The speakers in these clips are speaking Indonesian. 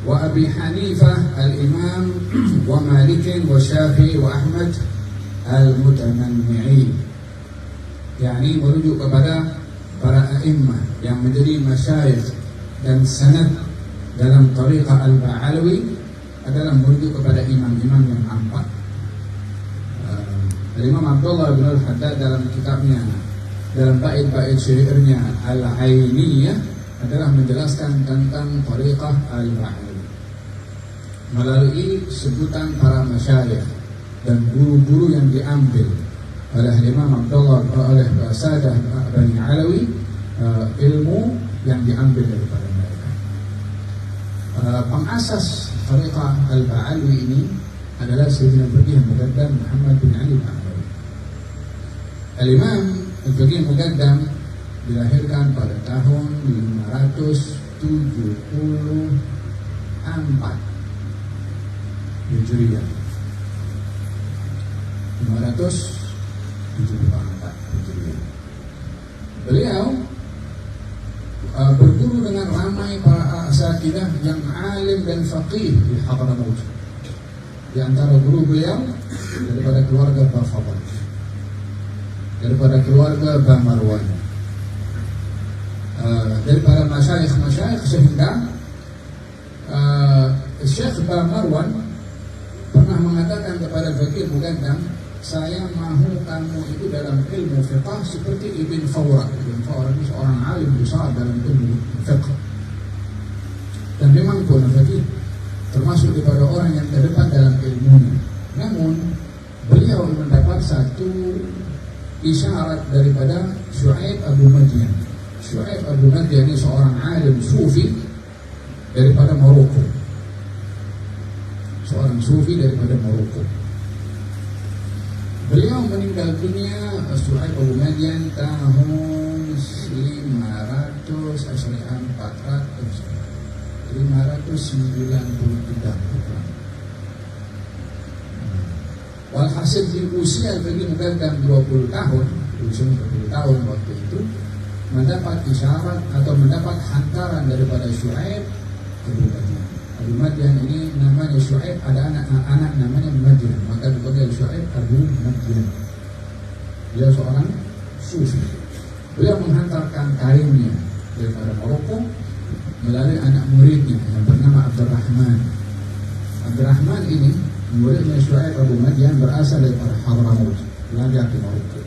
wa Abi Hanifah al-Imam wa Malik wa Syafi'i wa Ahmad al-Mutamanni'in, yakni merujuk kepada para a'immah yang menjadi masyayikh dan sanad dalam tariqah al-Ba'alawi adalah merujuk kepada imam-imam yang empat. Imam Abdullah bin al-Haddad dalam kitabnya, dalam bait-bait syairnya Al-Ainiyah adalah menjelaskan tentang tariqah al-Ba'alawi melalui sebutan para masyayikh dan guru-guru yang diambil oleh Imam Abdullah, oleh Sadah Bani Alawi, ilmu yang diambil daripada mereka. Pengasas tariqah al-Ba'alawi ini adalah Sayyidina Al-Faqih Muqaddam Muhammad bin Ali bin Alawi. Al-Imam Al-Faqih Muqaddam dilahirkan pada tahun 574 Hijriah. 574 Hijriah. Beliau berguru dengan ramai para asatidzah yang alim dan faqih di Hadramaut. Di antara guru beliau daripada keluarga Bafadl, daripada keluarga Bamarwan, daripada masyayikh sehingga Syekh Bamarwan pernah mengatakan kepada Faqih Muqaddam, saya mahu kamu itu dalam ilmu fiqh seperti Ibn Fawra. Ibn Fawra itu seorang alim besar dalam ilmu fiqh, dan memang pun Faqih termasuk kepada orang yang terdepan dalam ilmunya. Namun beliau mendapat satu isyarat daripada Syu'aib Abu Madyan. Syu'aib Abu Madyan ini seorang alim sufi daripada Maroko, seorang sufi daripada Maroko. Beliau meninggal dunia Syu'aib Abu Madyan tahun 593. Walhasil di usia Al-Faqih Muqaddam 20 tahun, usia 20 tahun waktu itu, mendapat isyarat atau mendapat hantaran daripada Syu'aib Abu Madyan. Abu Madyan ini namanya Syu'aib, ada anak namanya Madyan, maka dipanggil Syu'aib Abu Madyan. Dia seorang sufi. Beliau menghantarkan kainnya daripada Maroko melalui anak muridnya yang bernama Abdurrahman. Abdurrahman ini muridnya Syu'aib Abu Madyan, berasal daripada Hadramaut, belajar di Maroko.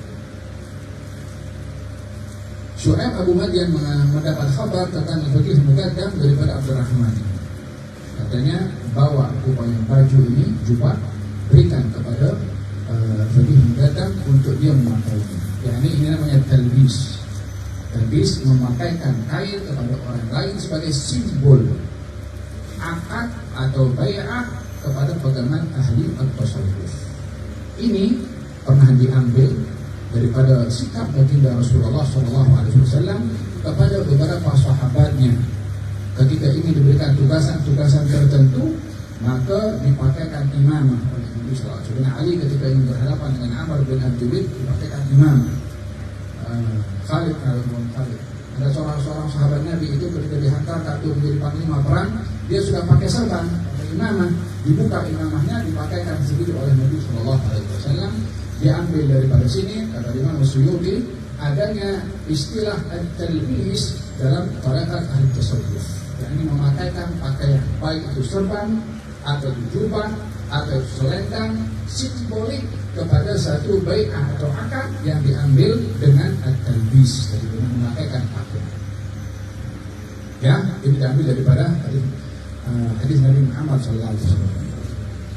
Syu'aib Abu Madyan mendapat kabar tentang Al-Faqih Muqaddam daripada Abdurrahman. Katanya, bawa kupayang baju ini, jubah, berikan kepada Al-Faqih Muqaddam untuk dia memakainya. Yani ini namanya talbis. Talbis, memakaikan kain kepada orang lain sebagai simbol akad atau bai'ah kepada pegangan ahli at-tasawuf. Ini pernah diambil daripada sikap baginda Rasulullah SAW kepada beberapa sahabatnya. Ketika ini diberikan tugasan-tugasan tertentu, maka dipakaikan imamah oleh Nabi SAW. Ali ketika ini berhadapan dengan Amr bin Abdullah, dipakaikan imamah. Khalid bin Khalid, ada seorang sahabat Nabi itu ketika dihantarkan untuk menjadi panglima perang, dia sudah pakai serban, pakai imamah, dibuka imamahnya, dipakaikan sendiri oleh Nabi SAW. Diambil daripada sini, kata Imam Suyuti, adanya istilah at-talbis dalam tarekat ahli tasawuf, yakni memakaikan pakaian, baik itu serban atau jubah atau selendang, simbolik kepada satu bai'ah atau akad yang diambil dengan at-talbis, jadi dengan memakaikan pakaian. Ya, ini diambil daripada hadis Nabi Muhammad SAW.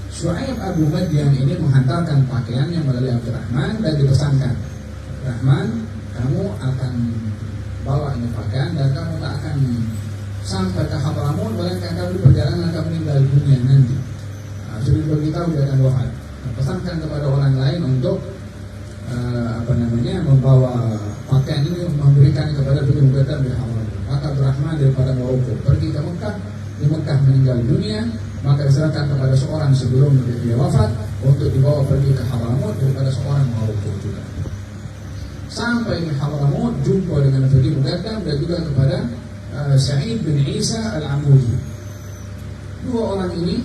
Syu'aib Abu Madyan ini menghantarkan pakaiannya melalui Abdurrahman dan dipesankan, Abdurrahman, kamu akan bawa ini pakaian dan kamu tak akan sampai ke Hadramaut, melainkan kamu di perjalanan akan meninggal dunia nanti. Sudah beritahu dia akan wafat. Pesankan kepada orang lain untuk membawa pakaian ini, memberikan kepada Beliau Muqaddam di Hadramaut. Maka Abdurrahman daripada Maroko pergi ke Mekah, di Mekah meninggal dunia, maka diserahkan kepada seorang sebelum dia wafat untuk dibawa pergi ke Hadramaut daripada seorang Maroko juga. Sampai di Hadramaut jumpa dengan Al-Faqih Muqaddam dan juga kepada Sa'id bin Isa Al-Amudi. dua orang ini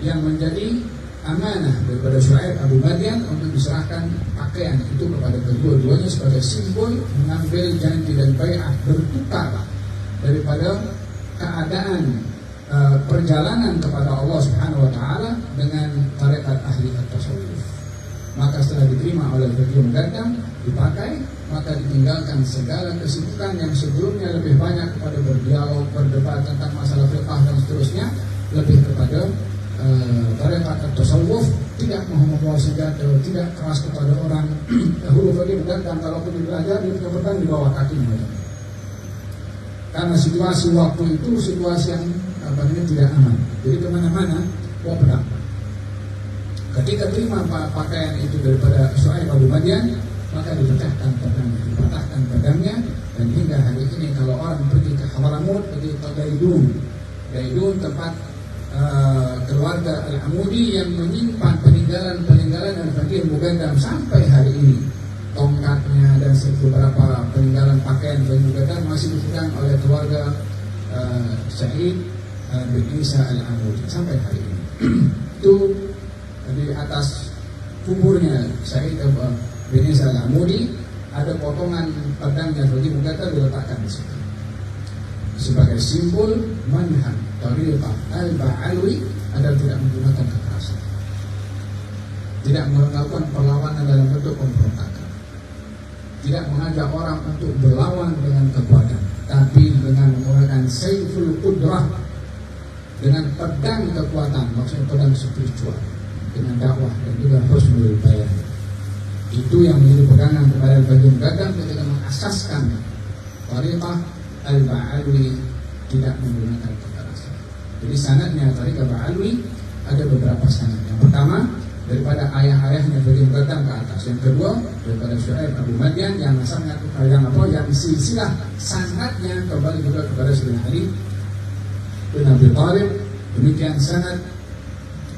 yang menjadi amanah daripada Syuaib Abu Madian untuk diserahkan pakaian itu kepada kedua-duanya sebagai simbol mengambil janji dan bai'ah, bertukar daripada keadaan perjalanan kepada Allah Subhanahu wa taala dengan tarekat ahli at-tasawuf. Maka setelah diterima oleh beliau Muqaddam, dipakai, maka ditinggalkan segala kesibukan yang sebelumnya lebih banyak kepada berdialog, berdebat tentang masalah fiqh dan seterusnya, lebih kepada tarekat at-tasawuf, tidak mau membawa senjata, tidak keras kepada orang. Dahulu beliau Muqaddam kalaupun belajar dia punya pedang di bawah kakinya. Karena situasi waktu itu situasi yang tidak aman, jadi kemana-mana bawa pedang. Ketika terima pakaian itu daripada Syuaib Abu Madian, maka dipecahkan pedangnya, dipatahkan pedangnya, dan hingga hari ini kalau orang pergi ke Hadramaut, pergi ke Gaidun tempat keluarga Al-Amudi yang menyimpan peninggalan Al-Faqih Muqaddam sampai hari ini, tongkatnya dan beberapa peninggalan pakaian Al-Faqih Muqaddam masih dipegang oleh keluarga Syahid bin Isa Al-Amudi sampai hari ini. Itu di atas kuburnya Syahid bin Isa Al-Amudi ada potongan pedangnya Al-Faqih Muqaddam diletakkan di situ sebagai simbol manhaj Tariqah Al-Ba'alwi adalah tidak menggunakan kekerasan, tidak melakukan perlawanan dalam bentuk pemberontakan, tidak mengajak orang untuk berlawan dengan kekuatan, tapi dengan menggunakan Saiful Qudrah, dengan pedang kekuatan, maksudnya pedang spiritual, dengan dakwah dan juga husnul bayan. Itu yang menjadi pegangan kepada Al-Faqih Muqaddam ketika mengasaskan Tariqah Al-Ba'alwi, tidak menggunakan kekerasan. Jadi sanadnya Tariqah Ba'alwi ada beberapa sanad. Yang pertama daripada ayah-ayahnya Al-Faqih Muqaddam ke atas. Yang kedua daripada Syuaib Abu Madian yang nasabnya yang silsilah sanadnya kembali juga kepada Sayyidina Ali bin Abi Thalib. Demikian sanad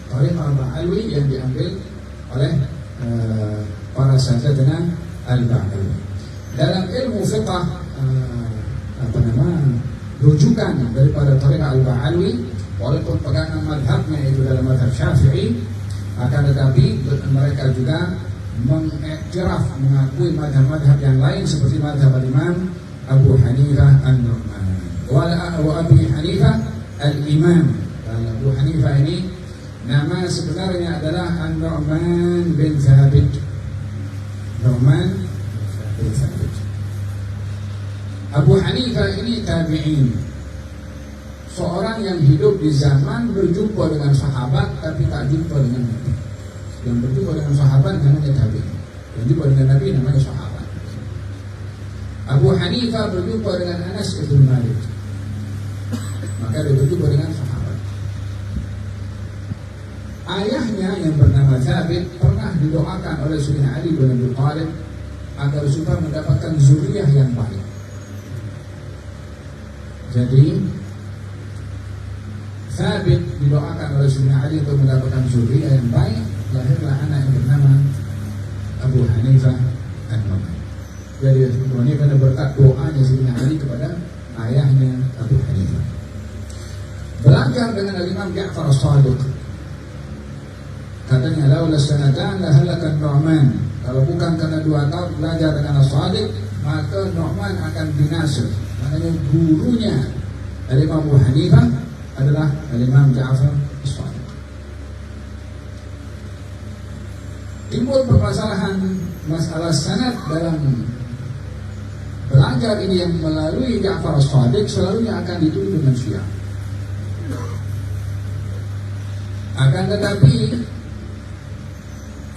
Tariqah Ba'alwi yang diambil oleh para sahabatnya Al-Ba'alwi. Dalam ilmu fiqh rujukan daripada Tariqah Al-Ba'alwi, walaupun pegangan madhabnya itu dalam madhab Syafi'i, akan tetapi mereka juga mengiktiraf, mengakui madhab-madhab yang lain seperti madhab Imam Abu Hanifah An-Nu'man wa Abu Hanifah Al-Imam. Abu Hanifah ini nama sebenarnya adalah An-Nu'man bin Thabit. Nu'man bin Thabit. Abu Hanifah ini tabi'in, seorang yang hidup di zaman berjumpa dengan sahabat tapi tak jumpa dengan Nabi. Yang berjumpa dengan sahabat namanya tabi'in, yang jumpa dengan Nabi namanya sahabat. Abu Hanifah berjumpa dengan Anas bin Malik, maka dia berjumpa dengan sahabat. Ayahnya yang bernama Thabit pernah didoakan oleh Sayyidina Ali bin Abi Thalib agar supaya mendapatkan zuriyah yang baik. Jadi Thabit didoakan oleh Sayyidina Ali untuk mendapatkan zuriyah yang baik. Lahirlah anak yang bernama Abu Hanifah An-Nu'man. Jadi Abu Hanifah berkat doanya Sayyidina Ali kepada ayahnya Abu Hanifah. Belajar dengan Imam Ja'far As-Shadiq. Katanya laula sanatan la halakan Nu'man. Kalau bukan karena 2 tahun belajar dengan As-Shadiq, maka Nu'man akan binasa. Makanya gurunya Imam Abu Hanifah adalah Imam Ja'far As-Shadiq. Timbul permasalahan masalah sanad dalam belajar ini yang melalui Ja'far As-Shadiq selalunya akan dituduh dengan Syiah. Akan tetapi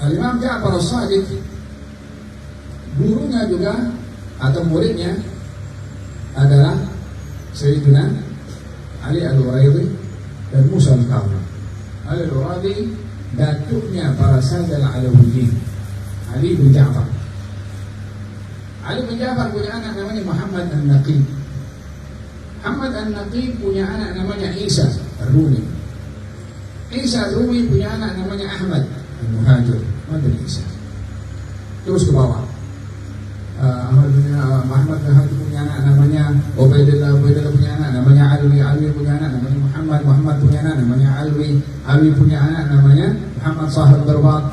Imam Ja'far As-Shadiq gurunya juga atau muridnya adalah Sayyidina Ali Al-Waridhi dan Musa Al-Qadhi. Ali Al-Waridhi datuknya para Sayyid Al-Alawiyyin, Ali bin Ja'far. Ali bin Ja'far punya anak namanya Muhammad An-Naqib. Muhammad An-Naqib punya anak namanya Isa Ar-Rumi. Isa Ar-Rumi punya anak namanya Ahmad Al-Muhajir. Madani Isa. Terus ke bawah. Muhammad Al-Muhajir punya anak namanya Ubaidillah, Ubaidillah punya anak namanya Alwi, Alwi punya anak namanya Muhammad, Muhammad punya anak namanya Alwi, Alwi punya anak namanya Muhammad Sahib Berbat.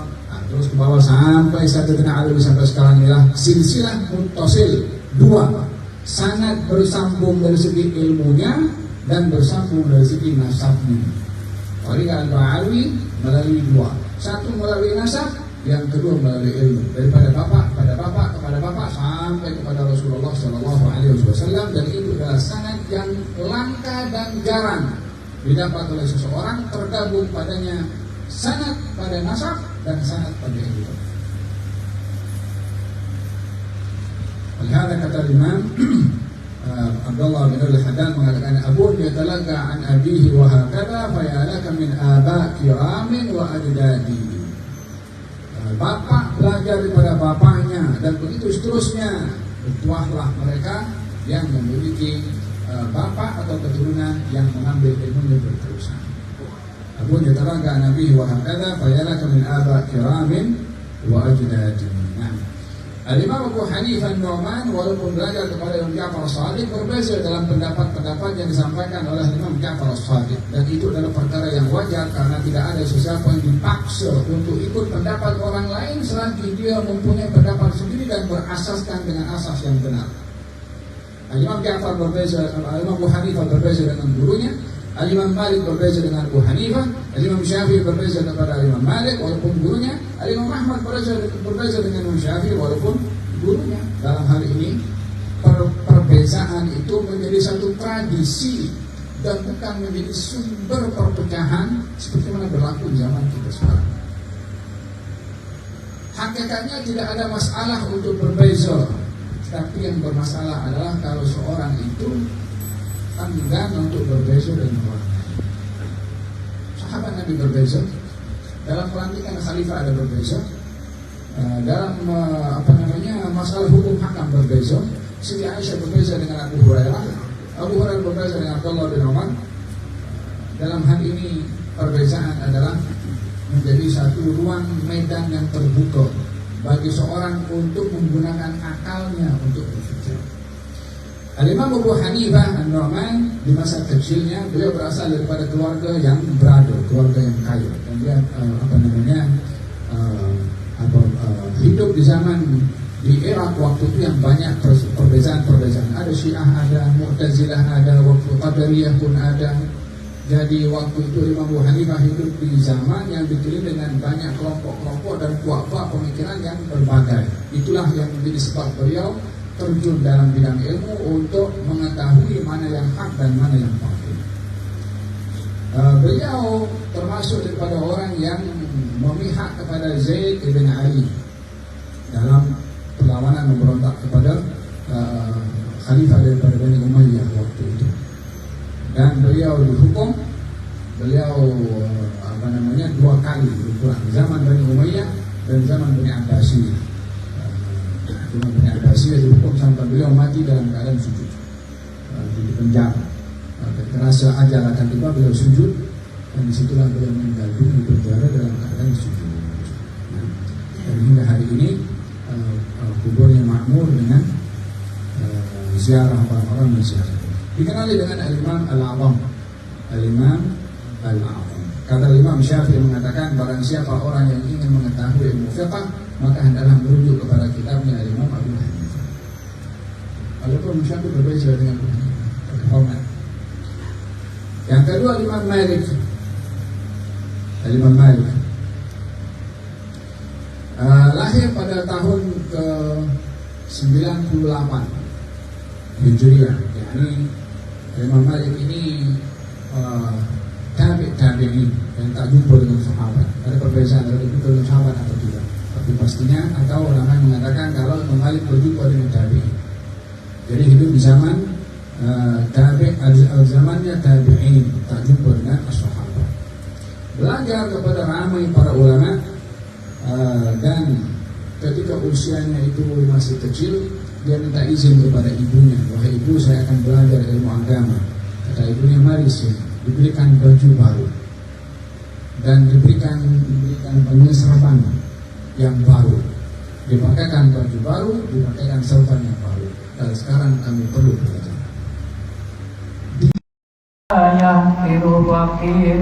Terus ke bawah sampai Sayyidina Alwi sampai sekarang inilah silsilah muttasil, dua, sangat bersambung dari segi ilmunya dan bersambung dari segi nasabnya. Tariqah Al-Alwi melalui dua, satu melalui nasab, yang kedua melalui ilmu, daripada bapak kepada bapak kepada bapak sampai kepada Rasulullah Shallallahu Alaihi Wasallam. Dan itu adalah sanad yang langka dan jarang didapat oleh seseorang, tergabung padanya sanad pada nasab dan sanad pada ilmu. Olehana kata Imam Abdullah bin Al-Haddad mengatakan, abun yatalaqa an abihi wa hakadha fayalaka min aba kiramin wa ajdadi. Bapak belajar daripada bapaknya dan begitu seterusnya. Bertuahlah mereka yang memiliki bapak atau keturunan yang mengambil ilmunya berterusan. Abun yatalaqa an abihi wa hakadha fayalaka min aba kiramin wa ajdadi. Al-Imam Abu Hanifah An-Nu'man walaupun belajar kepada Imam Ja'far As-Shadiq berbeza dalam pendapat-pendapat yang disampaikan oleh Imam Ja'far As-Shadiq, dan itu adalah perkara yang wajar karena tidak ada sesiapa yang dipaksa untuk ikut pendapat orang lain selagi dia mempunyai pendapat sendiri dan berasaskan dengan asas yang benar. Al-Imam Ja'far berbeza, Al-Imam Abu Hanifah berbeza dengan gurunya, Al-Imam Malik berbeza dengan Abu Hanifah, Al-Imam Syafi'i berbeza kepada Al-Imam Malik walaupun gurunya, Al-Imam Ahmad berbeza dengan Imam Syafi'i walaupun gurunya. Dalam hal ini perbezaan itu menjadi satu tradisi dan bukan menjadi sumber perpecahan seperti mana berlaku di zaman kita sekarang. Hakikatnya tidak ada masalah untuk berbeza, tapi yang bermasalah adalah kalau seorang itu enggan untuk berbeza dengan orang lain. Sahabat Nabi berbeza, dalam pelantikan khalifah ada berbeza, dalam masalah hukum hakam berbeza. Siti Aisyah berbeza dengan Abu Hurairah, Abu Hurairah berbeza dengan Abdullah bin Umar. Dalam hal ini perbezaan adalah menjadi satu ruang medan yang terbuka bagi seorang untuk menggunakan akalnya untuk berpikir. Al-Imam Abu Hanifah An-Nu'man di masa kecilnya beliau berasal daripada keluarga yang berada, keluarga yang kaya, dan dia hidup di zaman di era waktu itu yang banyak perbezaan-perbezaan. Ada Syiah, ada Mu'tazilah, ada waktu Qadariyah pun ada. Jadi waktu itu Imam Abu Hanifah hidup di zaman yang dikelilingi dengan banyak kelompok-kelompok dan kuat-kuat pemikiran yang berbagai. Itulah yang menjadi sebab beliau terjun dalam bidang ilmu untuk mengetahui mana yang hak dan mana yang batil. Beliau termasuk daripada orang yang memihak kepada Zaid ibn Ali dalam perlawanan memberontak kepada khalifah daripada Bani Umayyah waktu itu. Dan beliau dihukum, dua kali berperang, zaman Bani Umayyah dan zaman Bani Abbasiyah. Zaman Bani Abbasiyah dihukum sampai beliau mati dalam keadaan sujud di penjara. Terasa ajal akan tiba, beliau sujud, dan disitulah beliau meninggal di penjara dalam keadaan sujud. Dan hingga hari ini kuburnya makmur dengan ziarah orang-orang ziarah. Dikenali dengan Al-Imam Al-A'zam. Al-Imam Al-A'zam. Kata Imam Syafi'i mengatakan, barang siapa orang yang ingin mengetahui ilmu fiqh, maka hendaklah merujuk kepada kitabnya Al-Imam Abu Hanifah. Walaupun Syafi'i berbeza dengan Abu Hanifah. Yang kedua Al-Imam Malik. Al-Imam Malik lahir pada tahun ke-98 Hijriah. Yani Imam Malik ini tabi'in yang tak jumpa dengan sahabat. Ada perbezaan antara jumpa dengan sahabat atau tidak. Tapi pastinya atau ulama mengatakan kalau Imam Malik berjumpa dengan tabi'in. Jadi hidup di zaman zamannya tabi'in, tak jumpa dengan sahabat. Belajar kepada ramai para ulama, dan ketika usianya itu masih kecil, dia minta izin kepada ibunya, wahai ibu, saya akan belajar ilmu agama. Kata ibunya, mari sih, diberikan baju baru dan diberikan serban yang baru, dipakaikan baju baru, dipakaikan serban yang baru. dan sekarang kami perlu belajar. yang